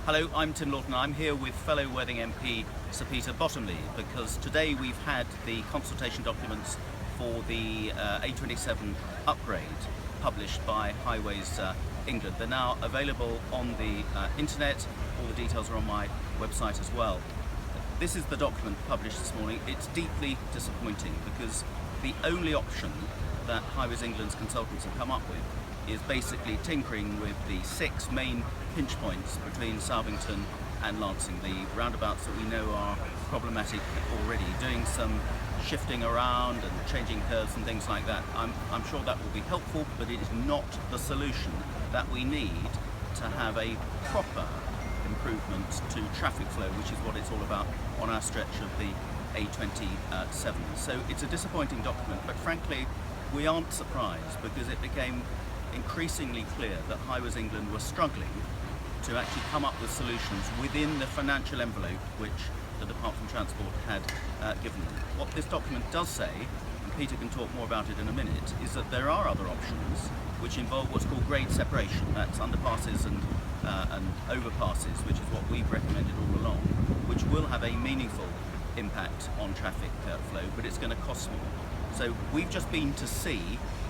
Hello, I'm Tim Loughton. I'm here with fellow Worthing MP Sir Peter Bottomley because today we've had the consultation documents for the A27 upgrade published by Highways England. They're now available on the internet. All the details are on my website as well. This is the document published this morning. It's deeply disappointing because the only option that Highways England's consultants have come up with is basically tinkering with the 6 main pinch points between Salvington and Lancing, the roundabouts that we know are problematic already, doing some shifting around and changing curves and things like that. I'm sure that will be helpful, but it is not the solution that we need to have a proper improvement to traffic flow, which is what it's all about on our stretch of the A27. So it's a disappointing document, but frankly we aren't surprised because it became increasingly clear that Highways England were struggling to actually come up with solutions within the financial envelope which the Department for Transport had given them. What this document does say, and Peter can talk more about it in a minute, is that there are other options which involve what's called grade separation. That's underpasses and overpasses, which is what we've recommended all along, which will have a meaningful impact on traffic flow, but it's going to cost more. So we've just been to see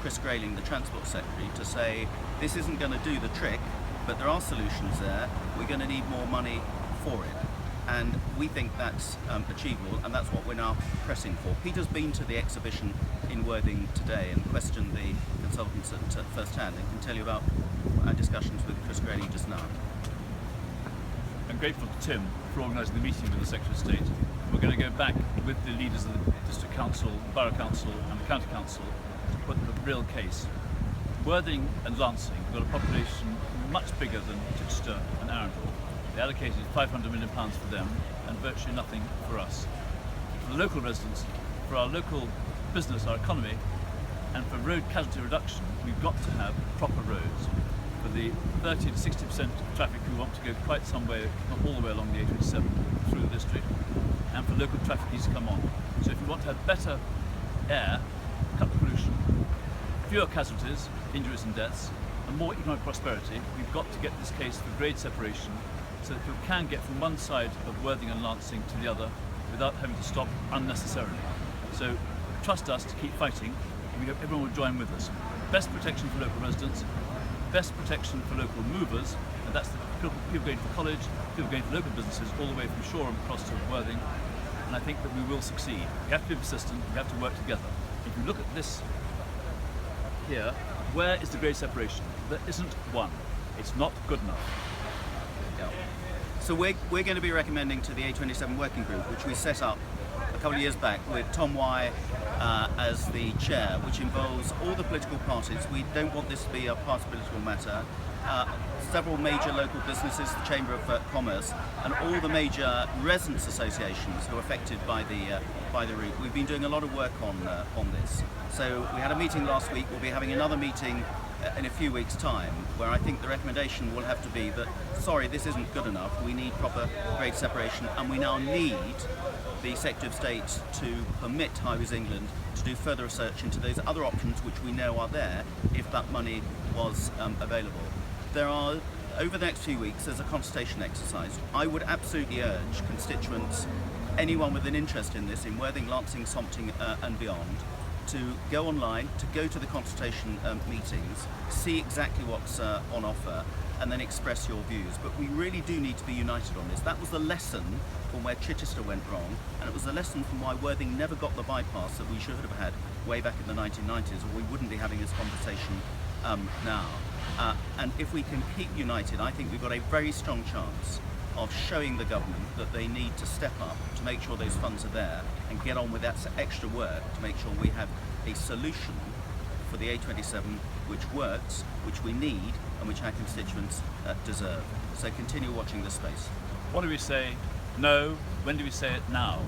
Chris Grayling, the Transport Secretary, to say this isn't going to do the trick, but there are solutions there. We're going to need more money for it. And we think that's achievable, and that's what we're now pressing for. Peter's been to the exhibition in Worthing today and questioned the consultants at first hand and can tell you about our discussions with Chris Grayling just now. I'm grateful to Tim for organising the meeting with the Secretary of State. We're going to go back with the leaders of the District Council, Borough Council and the County Council to put the real case. Worthing and Lancing have got a population much bigger than Chichester and Arundel. They allocated £500 million for them and virtually nothing for us. For the local residents, for our local business, our economy, and for road casualty reduction, we've got to have proper roads. For the 30 to 60% of traffic who want to go quite some way, not all the way along the A27 through the district, and for local traffic needs to come on. So if we want to have better air, cut the pollution, fewer casualties, injuries and deaths, and more economic prosperity, we've got to get this case for grade separation so that we can get from one side of Worthing and Lancing to the other without having to stop unnecessarily. So trust us to keep fighting, and we hope everyone will join with us. Best protection for local residents, best protection for local movers, and that's the people going to college, people going to local businesses all the way from Shoreham across to Worthing, and I think that we will succeed. We have to be persistent, we have to work together. If you look at this here, where is the grade separation? There isn't one. It's not good enough. Yeah. So we're going to be recommending to the A27 working group, which we set up a couple of years back with Tom Y as the chair, which involves all the political parties. We don't want this to be a party political matter. Several major local businesses, the Chamber of Commerce, and all the major residents' associations who are affected by the route. We've been doing a lot of work on this. So we had a meeting last week. We'll be having another meeting in a few weeks' time, where I think the recommendation will have to be that, sorry, this isn't good enough. We need proper grade separation, and we now need the Secretary of State to permit Highways England to do further research into those other options which we know are there if that money was available. There are, over the next few weeks, there's a consultation exercise. I would absolutely urge constituents, anyone with an interest in this, in Worthing, Lancing, Sompting and beyond, to go online, to go to the consultation meetings, see exactly what's on offer, and then express your views. But we really do need to be united on this. That was the lesson from where Chichester went wrong, and it was the lesson from why Worthing never got the bypass that we should have had way back in the 1990s, or we wouldn't be having this conversation now. And if we can keep united, I think we've got a very strong chance of showing the government that they need to step up to make sure those funds are there and get on with that extra work to make sure we have a solution for the A27 which works, which we need, and which our constituents deserve. So continue watching this space. What do we say? No. When do we say it? Now.